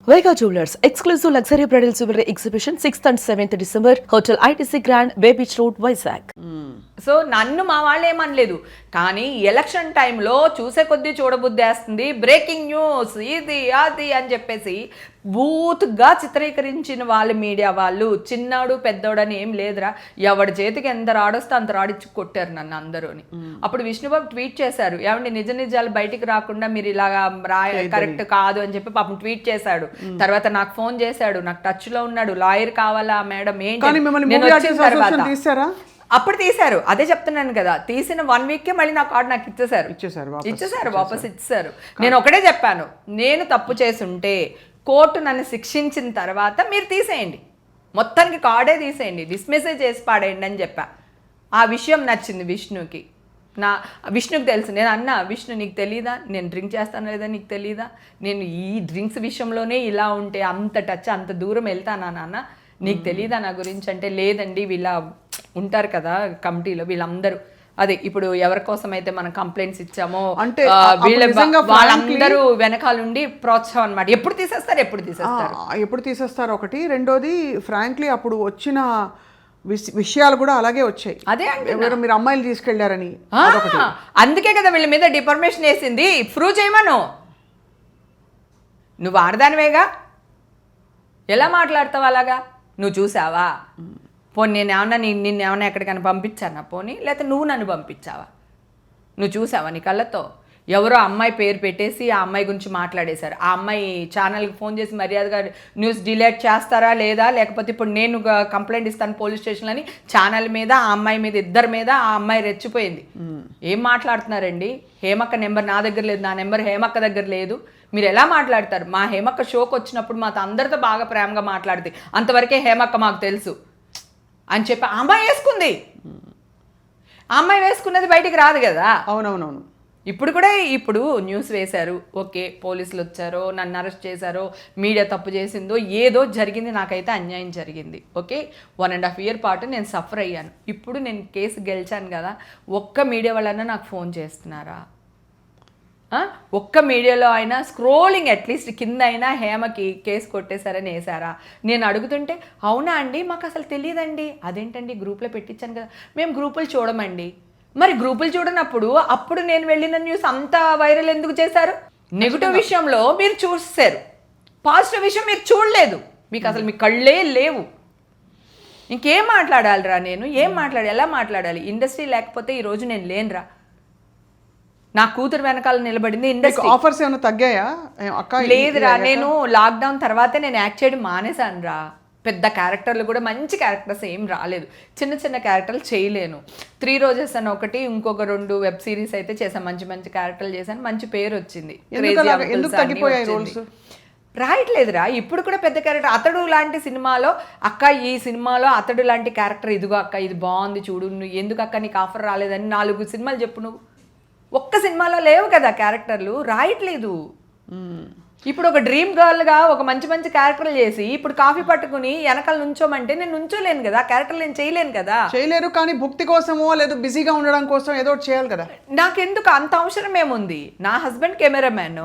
Vega Jewelers, exclusive luxury bridal jewelry exhibition 6th and 7th December, Hotel ITC Grand, Bay Beach Road, Vizag. So నన్ను మా వాళ్ళు ఏమనలేదు, కానీ election టైంలో చూసే కొద్దీ చూడబుద్దేస్తుంది, బ్రేకింగ్ న్యూస్ ఇది అది అని చెప్పేసి బూత్గా చిత్రీకరించిన వాళ్ళు మీడియా వాళ్ళు. చిన్నాడు పెద్దోడని ఏం లేదురా, ఎవడి చేతికి ఎంత రాడొస్తే అంత రాడిచ్చి కొట్టారు నన్ను అందరూని. అప్పుడు విష్ణుబాబు ట్వీట్ చేశారు, ఏమండి నిజ నిజాలు బయటికి రాకుండా మీరు ఇలాగా కరెక్ట్ కాదు అని చెప్పి పాపం ట్వీట్ చేశాడు. తర్వాత నాకు ఫోన్ చేశాడు, నాకు టచ్ లో ఉన్నాడు, లాయర్ కావాలా మేడం ఏంటి నేను వచ్చిన తర్వాత అప్పుడు తీశారు. అదే చెప్తున్నాను కదా, తీసిన 1 వీక్కే మళ్ళీ నా కార్డు నాకు ఇచ్చేసారు వాపస్ ఇచ్చేసారు. నేను ఒకటే చెప్పాను, నేను తప్పు చేసుంటే కోర్టు నన్ను శిక్షించిన తర్వాత మీరు తీసేయండి, మొత్తానికి కార్డే తీసేయండి, డిస్మిస్ చేసి పాడేయండి అని చెప్పా. ఆ విషయం నచ్చింది విష్ణుకి. విష్ణుకి తెలుసు. నేను అన్నా, విష్ణు నీకు తెలీదా నేను డ్రింక్ చేస్తాను లేదా, నీకు తెలీదా నేను ఈ డ్రింక్స్ విషయంలోనే ఇలా ఉంటే అంత టచ్ అంత దూరం వెళ్తానా నాన్న, నీకు తెలీదా నా గురించి అంటే, లేదండి వీళ్ళ ఉంటారు కదా కమిటీలో వీళ్ళందరూ, అదే ఇప్పుడు ఎవరి కోసం అయితే మనం కంప్లైంట్స్ ఇచ్చామో అంటే వాళ్ళందరూ వెనకాలండి ప్రోత్సాహం అన్నమాట. ఎప్పుడు తీసేస్తారు ఒకటి. రెండోది ఫ్రాంక్లీ అప్పుడు వచ్చిన విషయాలు కూడా అలాగే వచ్చాయి. అదే అంటే మీరు అమ్మాయిలు తీసుకెళ్లారని, అందుకే కదా వీళ్ళ మీద డిఫర్మేషన్ వేసింది. ప్రూవ్ చేయమను, నువ్వు ఆడదానివేగా, ఎలా మాట్లాడతావు అలాగా, నువ్వు చూసావా, పోనీ నిన్నేమన్నా ఎక్కడికైనా పంపించానా, పోనీ లేకపోతే నువ్వు నన్ను పంపించావా, నువ్వు చూసావా నీ కళ్ళతో. ఎవరో అమ్మాయి పేరు పెట్టేసి ఆ అమ్మాయి గురించి మాట్లాడేశారు. ఆ అమ్మాయి ఛానల్కి ఫోన్ చేసి మర్యాదగా న్యూస్ డిలీట్ చేస్తారా లేదా, లేకపోతే ఇప్పుడు నేను కంప్లైంట్ ఇస్తాను పోలీస్ స్టేషన్లో అని ఛానల్ మీద ఆ అమ్మాయి మీద ఇద్దరి మీద ఆ అమ్మాయి రెచ్చిపోయింది. ఏం మాట్లాడుతున్నారండి, హేమక్క నెంబర్ నా దగ్గర లేదు, నా నెంబర్ హేమక్క దగ్గర లేదు, మీరు ఎలా మాట్లాడతారు. మా హేమక్క షోకి వచ్చినప్పుడు మాతో అందరితో బాగా ప్రేమగా మాట్లాడుతుంది, అంతవరకే హేమక్క మాకు తెలుసు అని చెప్పి ఆ అమ్మాయి వేసుకుంది. ఆ అమ్మాయి వేసుకున్నది బయటికి రాదు కదా. అవునవునవును. ఇప్పుడు కూడా ఇప్పుడు న్యూస్ వేశారు, ఓకే పోలీసులు వచ్చారో నన్ను అరెస్ట్ చేశారో మీడియా తప్పు చేసిందో ఏదో జరిగింది, నాకైతే అన్యాయం జరిగింది. ఓకే 1.5 year పాటు నేను సఫర్ అయ్యాను. ఇప్పుడు నేను కేసు గెలిచాను కదా, ఒక్క మీడియా వాళ్ళన్నా నాకు ఫోన్ చేస్తున్నారా, ఒక్క మీడియాలో అయినా స్క్రోలింగ్ అట్లీస్ట్ కింద అయినా హేమకి కేసు కొట్టేశారని వేసారా. నేను అడుగుతుంటే అవునా అండి మాకు అసలు తెలియదండి, అదేంటండి గ్రూప్లో పెట్టించాను కదా, మేము గ్రూపులు చూడమండి. మరి గ్రూపులు చూడనప్పుడు అప్పుడు నేను వెళ్ళిన న్యూస్ అంత వైరల్ ఎందుకు చేశారు. నెగిటివ్ విషయంలో మీరు చూసారు, పాజిటివ్ విషయం మీరు చూడలేదు, మీకు అసలు మీ కళ్ళే లేవు. ఇంకేం మాట్లాడాలిరా, నేను ఏం మాట్లాడాలి, ఎలా మాట్లాడాలి. ఇండస్ట్రీ లేకపోతే ఈరోజు నేను లేనురా, నా కూతురు వెనకాల నిలబడింది ఇండస్ట్రీ. ఆఫర్స్ ఏమైనా తగ్గాయా అక్క? లేదురా, నేను లాక్డౌన్ తర్వాతే నేను యాక్ట్ చేయడం మానేశాను రా. పెద్ద క్యారెక్టర్లు కూడా మంచి క్యారెక్టర్స్ ఏం రాలేదు, చిన్న చిన్న క్యారెక్టర్లు చేయలేను. 3 రోజెస్ అని ఒకటి, ఇంకొక 2 వెబ్ సిరీస్ అయితే చేశాను, మంచి మంచి క్యారెక్టర్లు చేశాను, మంచి పేరు వచ్చింది. రాయట్లేదురా ఇప్పుడు కూడా పెద్ద క్యారెక్టర్. అతడు లాంటి సినిమాలో అక్క, ఈ సినిమాలో అతడు లాంటి క్యారెక్టర్ ఇదిగో అక్క ఇది బాగుంది చూడు, నువ్వు ఎందుకు అక్క నీకు ఆఫర్ రాలేదని 4 సినిమాలు చెప్పు. నువ్వు ఒక్క సినిమాలో లేవు కదా క్యారెక్టర్లు, రాయట్లేదు. ఇప్పుడు ఒక డ్రీమ్ గర్ల్గా ఒక మంచి మంచి క్యారెక్టర్లు చేసి ఇప్పుడు కాఫీ పట్టుకుని వెనకాల నుంచోమంటే నేను నుంచోలేను కదా, క్యారెక్టర్లు నేను చేయలేను కదా. చేయలేరు, కానీ భక్తి కోసమో లేదా బిజీగా ఉండడం కోసం ఏదో చేయాలి కదా. నాకెందుకు అంత అవసరం ఏముంది, నా హస్బెండ్ కెమెరామ్యాన్,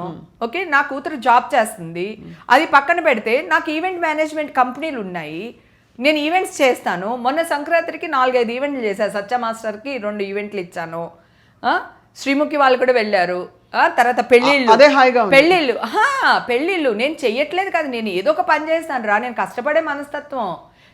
ఓకే నా కూతురు జాబ్ చేస్తుంది, అది పక్కన పెడితే నాకు ఈవెంట్ మేనేజ్మెంట్ కంపెనీలు ఉన్నాయి, నేను ఈవెంట్స్ చేస్తాను. మొన్న సంక్రాంతికి 4-5 ఈవెంట్లు చేశాను, సత్య మాస్టర్కి 2 ఈవెంట్లు ఇచ్చాను, శ్రీముఖి వాళ్ళు కూడా వెళ్ళారు. తర్వాత పెళ్ళిళ్ళు నేను చెయ్యట్లేదు కదా, నేను ఏదో ఒక పని చేస్తాను రా, నేను కష్టపడే మనస్తత్వం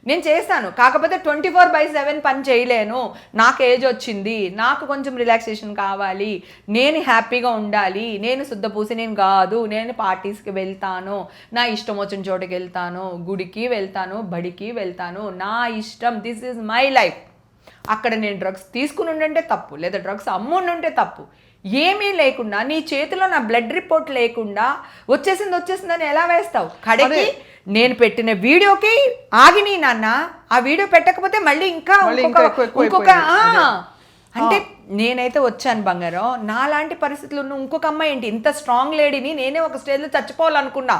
నేను చేస్తాను. కాకపోతే 24/7 పని చేయలేను, నాకు ఏజ్ వచ్చింది, నాకు కొంచెం రిలాక్సేషన్ కావాలి, నేను హ్యాపీగా ఉండాలి, నేను శుద్ధపూసి నేను కాదు, నేను పార్టీస్కి వెళ్తాను, నా ఇష్టం వచ్చిన చోటుకి వెళ్తాను, గుడికి వెళ్తాను, బడికి వెళ్తాను, నా ఇష్టం, దిస్ ఈజ్ మై లైఫ్. అక్కడ నేను డ్రగ్స్ తీసుకుని ఉండంటే తప్పు, లేదా డ్రగ్స్ అమ్ముండుంటే తప్పు, ఏమీ లేకుండా నీ చేతిలో నా బ్లడ్ రిపోర్ట్ లేకుండా వచ్చేసిందని ఎలా వేస్తావు. కడిగి నేను పెట్టిన వీడియోకి ఆగిని నాన్న, ఆ వీడియో పెట్టకపోతే మళ్ళీ ఇంకా ఇంకొక అంటే నేనైతే వచ్చాను బంగారం, నాలాంటి పరిస్థితులు ఉన్న ఇంకొక అమ్మాయి ఏంటి ఇంత స్ట్రాంగ్ లేడీని నేనే ఒక స్టేజ్లో చచ్చిపోవాలనుకున్నా.